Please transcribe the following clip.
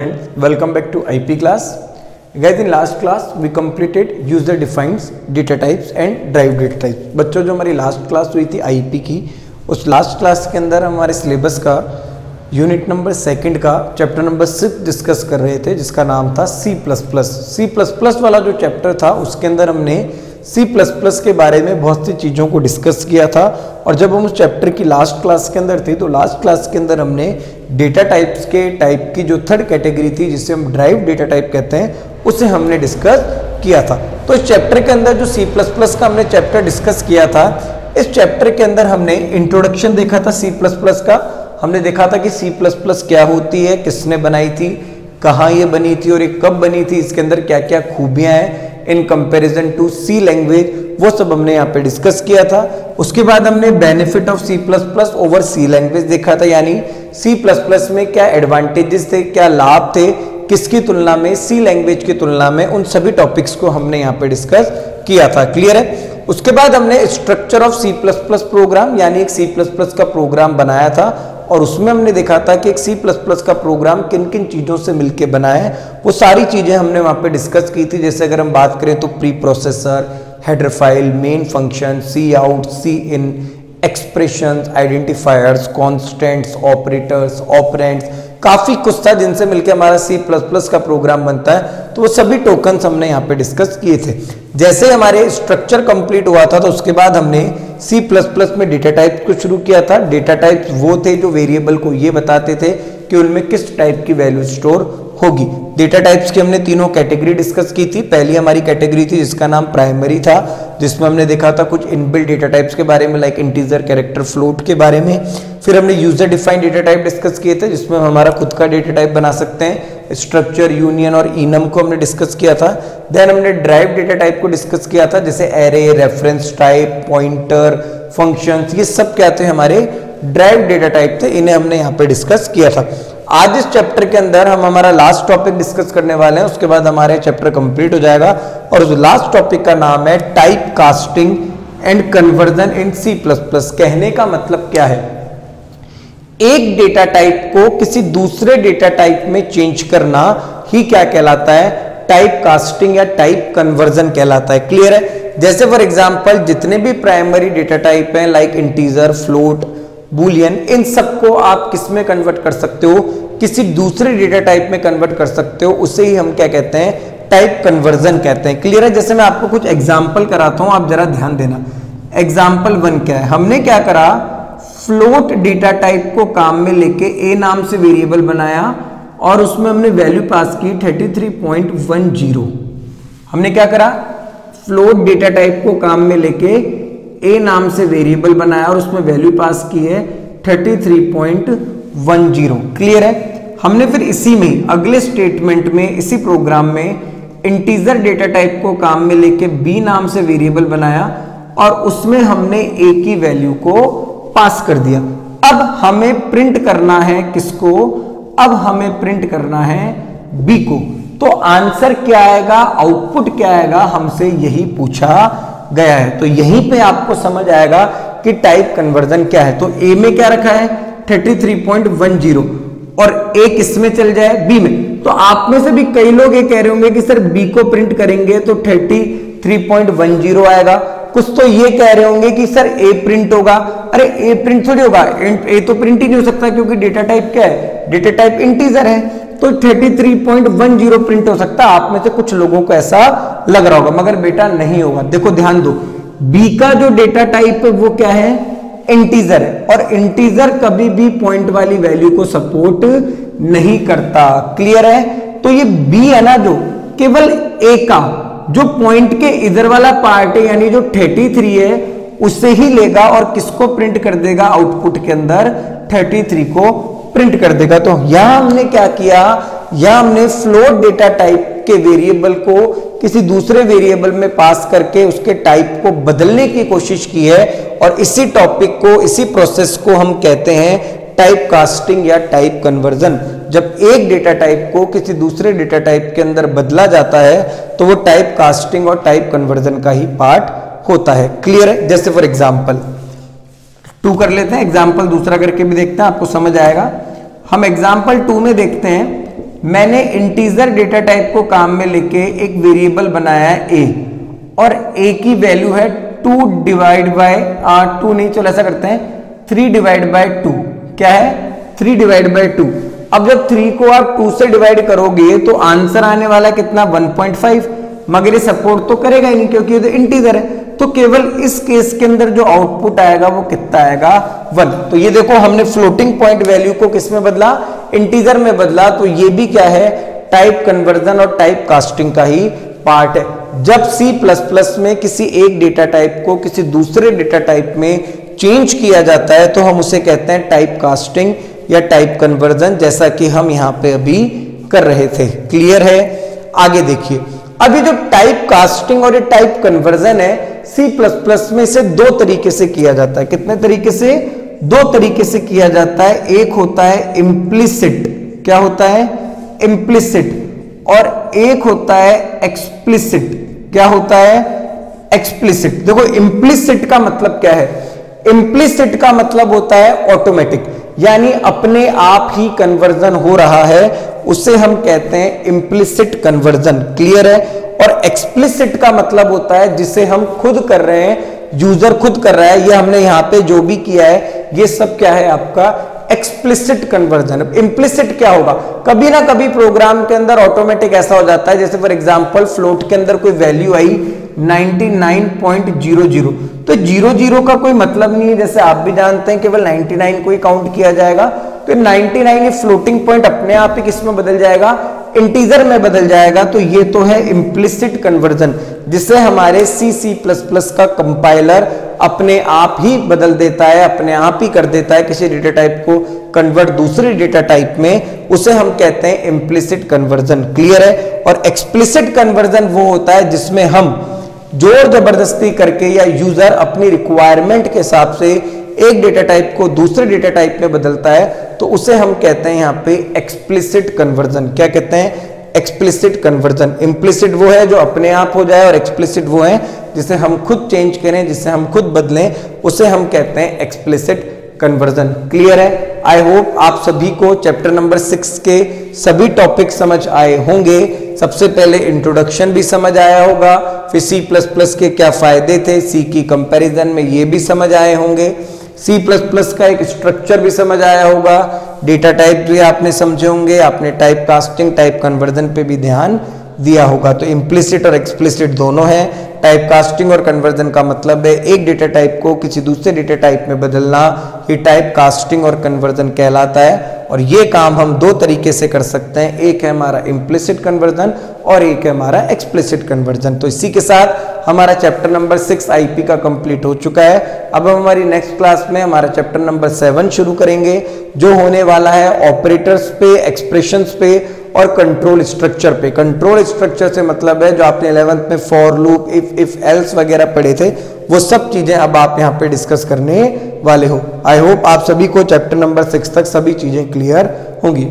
Welcome back to IP class. Guys, in last class we completed user defines data types and derived data types. बच्चों जो हमारी last class हुई थी IP की, उस last class के अंदर हमारे सिलेबस का यूनिट नंबर 2 का चैप्टर नंबर 6 डिस्कस कर रहे थे, जिसका नाम था C++। वाला जो चैप्टर था उसके अंदर हमने C++ के बारे में बहुत सी चीज़ों को डिस्कस किया था। और जब हम उस चैप्टर की लास्ट क्लास के अंदर थे तो लास्ट क्लास के अंदर हमने डेटा टाइप्स के टाइप की जो थर्ड कैटेगरी थी, जिसे हम ड्राइव डेटा टाइप कहते हैं, उसे हमने डिस्कस किया था। तो इस चैप्टर के अंदर जो C++ का हमने चैप्टर डिस्कस किया था, इस चैप्टर के अंदर हमने इंट्रोडक्शन देखा था C++ का। हमने देखा था कि C++ क्या होती है, किसने बनाई थी, कहाँ ये बनी थी और ये कब बनी थी, इसके अंदर क्या क्या खूबियाँ हैं in comparison to C language, वो सब हमने यहाँ पे डिस्कस किया था। उसके बाद हमने benefit of C++ over C language देखा था, यानी C++ में क्या एडवांटेजेस थे, क्या लाभ थे किसकी तुलना में, C लैंग्वेज की तुलना में, उन सभी टॉपिक्स को हमने यहाँ पे डिस्कस किया था। क्लियर है। उसके बाद हमने स्ट्रक्चर ऑफ C++ प्रोग्राम यानी एक C++ का प्रोग्राम बनाया था और उसमें हमने देखा था कि एक C++ का प्रोग्राम किन किन चीज़ों से मिलके बना है, वो सारी चीज़ें हमने वहाँ पे डिस्कस की थी। जैसे अगर हम बात करें तो preprocessor, header file, main function, cout, cin, expressions, identifiers, constants, operators, operands, काफ़ी कुछ था जिनसे मिलकर हमारा C++ का प्रोग्राम बनता है। तो वो सभी टोकन्स हमने यहाँ पे डिस्कस किए थे। जैसे हमारे स्ट्रक्चर कंप्लीट हुआ था तो उसके बाद हमने C++ में डेटा टाइप को शुरू किया था। डेटा टाइप्स वो थे जो वेरिएबल को ये बताते थे कि उनमें किस टाइप की वैल्यू स्टोर होगी। डेटा टाइप्स की हमने तीनों कैटेगरी डिस्कस की थी। पहली हमारी कैटेगरी थी जिसका नाम प्राइमरी था, जिसमें हमने देखा था कुछ इनबिल्ट डेटा टाइप्स के बारे में, लाइक इंटीजर, कैरेक्टर, फ्लोट के बारे में। फिर हमने user defined data type discuss किए थे, जिसमें हम हमारा खुद का डेटा टाइप बना सकते हैं। स्ट्रक्चर, यूनियन और इनम को हमने डिस्कस किया था। देन हमने ड्राइव डेटा टाइप को डिस्कस किया था, जैसे array, reference type, pointer, functions, ये सब क्या थे, हमारे ड्राइव डेटा टाइप थे। इन्हें हमने यहाँ पे डिस्कस किया था। आज इस चैप्टर के अंदर हम हमारा लास्ट टॉपिक डिस्कस करने वाले हैं, उसके बाद हमारे चैप्टर कंप्लीट हो जाएगा। और उस लास्ट टॉपिक का नाम है type casting and conversion in C++। कहने का मतलब क्या है, एक डेटा टाइप को किसी दूसरे डेटा टाइप में चेंज करना ही क्या कहलाता है, टाइप कास्टिंग या टाइप कन्वर्जन कहलाता है। क्लियर है। जैसे फॉर एग्जांपल जितने भी प्राइमरी डेटा टाइप हैं, लाइक इंटीजर, फ्लोट, बूलियन, इन सबको आप किस में कन्वर्ट कर सकते हो, किसी दूसरे डेटा टाइप में कन्वर्ट कर सकते हो, उसे ही हम क्या कहते हैं, टाइप कन्वर्जन कहते हैं। क्लियर है। जैसे मैं आपको कुछ एग्जांपल कराता हूं, आप जरा ध्यान देना। एग्जांपल 1 क्या है, हमने क्या करा, फ्लोट डेटा टाइप को काम में लेके ए नाम से वेरिएबल बनाया और उसमें हमने वैल्यू पास की 33.10। हमने क्या करा, फ्लोट डेटा टाइप को काम में लेके ए नाम से वेरिएबल बनाया और उसमें वैल्यू पास की है 33.10। क्लियर है। हमने फिर इसी में अगले स्टेटमेंट में, इसी प्रोग्राम में इंटीजर डेटा टाइप को काम में लेके बी नाम से वेरिएबल बनाया और उसमें हमने ए की वैल्यू को पास कर दिया। अब हमें प्रिंट करना है किसको, अब हमें प्रिंट करना है बी को। तो आंसर क्या आएगा, आउटपुट क्या आएगा, हमसे यही पूछा गया है। तो यहीं पे आपको समझ आएगा कि टाइप कन्वर्जन क्या है। तो ए में क्या रखा है, 33.10 और ए किस में चल जाए, बी में। तो आप में से भी कई लोग ये कह रहे होंगे कि सर बी को प्रिंट करेंगे तो 33.10 आएगा। कुछ तो ये कह रहे होंगे कि सर ए प्रिंट होगा। अरे ए प्रिंट थोड़ी होगा, ए तो प्रिंट ही नहीं हो सकता क्योंकि डेटा टाइप क्या है, डेटा टाइप इंटीजर है। तो 33.10 प्रिंट हो सकता है। आप में से कुछ लोगों को ऐसा लग रहा होगा, मगर बेटा नहीं होगा। देखो ध्यान दो, बी का जो डेटा टाइप है वो क्या है, इंटीजर है, और इंटीजर कभी भी पॉइंट वाली वैल्यू को सपोर्ट नहीं करता। क्लियर है। तो ये बी है ना, जो केवल ए का जो पॉइंट के इधर वाला पार्ट है, यानी जो 33 है, उससे ही लेगा और किसको प्रिंट कर देगा, आउटपुट के अंदर 33 को प्रिंट कर देगा। तो यहां हमने क्या किया, यहां हमने फ्लोट डेटा टाइप के वेरिएबल को किसी दूसरे वेरिएबल में पास करके उसके टाइप को बदलने की कोशिश की है। और इसी टॉपिक को, इसी प्रोसेस को हम कहते हैं टाइप कास्टिंग या टाइप कन्वर्जन। जब एक डेटा टाइप को किसी दूसरे डेटा टाइप के अंदर बदला जाता है तो वो टाइप कास्टिंग और टाइप कन्वर्जन का ही पार्ट होता है। क्लियर है। जैसे फॉर एग्जांपल 2 कर लेते हैं, एग्जाम्पल दूसरा करके भी देखते हैं, आपको समझ आएगा। हम एग्जाम्पल 2 में देखते हैं मैंने इंटीजर डेटा टाइप को काम में लेके एक वेरिएबल बनाया है a, और a की वैल्यू है 2 डिवाइड बाय 2 नहीं, चलो ऐसा करते हैं 3 डिवाइड बाय 2, क्या है 3 डिवाइड बाय 2। अब जब 3 को आप 2 से डिवाइड करोगे तो आंसर आने वाला कितना 1.5, मगर ये सपोर्ट तो करेगा ही नहीं क्योंकि ये तो इंटीजर है। तो केवल इस केस के अंदर जो आउटपुट आएगा वो कितना आएगा 1। तो ये देखो हमने फ्लोटिंग पॉइंट वैल्यू को किस में बदला, इंटीजर में बदला। तो ये भी क्या है, टाइप कन्वर्जन और टाइप कास्टिंग का ही पार्ट है। जब C++ में किसी एक डेटा टाइप को किसी दूसरे डेटा टाइप में चेंज किया जाता है तो हम उसे कहते हैं टाइप कास्टिंग या टाइप कन्वर्जन, जैसा कि हम यहाँ पे अभी कर रहे थे। क्लियर है? आगे देखिए, अभी जो टाइप कास्टिंग और ये टाइप कन्वर्जन है C++ में इसे दो तरीके से किया जाता है। कितने तरीके से? दो तरीके से किया जाता है। एक होता है इम्प्लिसिट, क्या होता है इम्प्लिसिट, और एक होता है एक्सप्लिसिट, क्या होता है एक्सप्लिसिट। देखो इम्प्लिसिट का मतलब क्या है, इम्प्लिसिट का मतलब होता है ऑटोमेटिक, यानी अपने आप ही कन्वर्जन हो रहा है, उसे हम कहते हैं इम्प्लिसिट कन्वर्जन। क्लियर है? और एक्सप्लिसिट का मतलब होता है जिसे हम खुद कर रहे हैं, यूजर खुद कर रहा है। ये हमने यहाँ पे जो भी किया है ये सब क्या है आपका एक्सप्लिसिट कन्वर्जन। इम्प्लिसिट क्या होगा, कभी ना कभी प्रोग्राम के अंदर ऑटोमेटिक ऐसा हो जाता है, जैसे फॉर एग्जांपल फ्लोट के अंदर कोई वैल्यू आई 99.00, तो 00 का कोई मतलब नहीं है, जैसे आप भी जानते हैं केवल 99 को ही काउंट किया जाएगा। तो 99 ये फ्लोटिंग पॉइंट अपने आप ही किस में बदल जाएगा, इंटीजर में बदल जाएगा। तो ये तो है इम्प्लिसिट कन्वर्जन, जिसे हमारे C++ का कंपाइलर अपने आप ही बदल देता है, अपने आप ही कर देता है किसी डेटा टाइप को कन्वर्ट दूसरे डेटा टाइप में, उसे हम कहते हैं इम्प्लिसिट कन्वर्जन। क्लियर है? और एक्सप्लिसिट कन्वर्जन वो होता है जिसमें हम जोर जबरदस्ती करके या यूजर अपनी रिक्वायरमेंट के हिसाब से एक डेटा टाइप को दूसरे डेटा टाइप में बदलता है, तो उसे हम कहते हैं यहाँ पे एक्सप्लिसिट कन्वर्जन। क्या कहते हैं? Explicit conversion. इम्प्लिसिट वो है जो अपने आप हो जाए, और एक्सप्लिसिट वो है जिसे हम खुद चेंज करें, जिसे हम खुद बदलें, उसे हम कहते हैं एक्सप्लिसिट कन्वर्जन। क्लियर है? आई होप आप सभी को चैप्टर नंबर 6 के सभी टॉपिक समझ आए होंगे। सबसे पहले इंट्रोडक्शन भी समझ आया होगा, फिर C++ के क्या फायदे थे, C की कंपैरिजन में ये भी समझ आए होंगे, C++ का एक स्ट्रक्चर भी समझ आया होगा, डेटा टाइप भी आपने समझे होंगे, आपने टाइप कास्टिंग टाइप कन्वर्जन पे भी ध्यान दिया होगा। तो इम्प्लिसिट और एक्सप्लिसिट दोनों हैं। टाइप कास्टिंग और कन्वर्जन का मतलब है एक डेटा टाइप को किसी दूसरे डेटा टाइप में बदलना, ये टाइप कास्टिंग और कन्वर्जन कहलाता है। और ये काम हम दो तरीके से कर सकते हैं, एक है हमारा इम्प्लिसिट कन्वर्जन और एक है हमारा एक्सप्लिसिट कन्वर्जन। तो इसी के साथ हमारा चैप्टर नंबर 6 आईपी का कंप्लीट हो चुका है। अब हम हमारी नेक्स्ट क्लास में हमारा चैप्टर नंबर 7 शुरू करेंगे, जो होने वाला है ऑपरेटर्स पे, एक्सप्रेशंस पे और कंट्रोल स्ट्रक्चर पे। कंट्रोल स्ट्रक्चर से मतलब है जो आपने 11th में फॉर लूप, इफ एल्स वगैरह पढ़े थे, वो सब चीजें अब आप यहाँ पे डिस्कस करने वाले हो। आई होप आप सभी को चैप्टर नंबर 6 तक सभी चीजें क्लियर होंगी।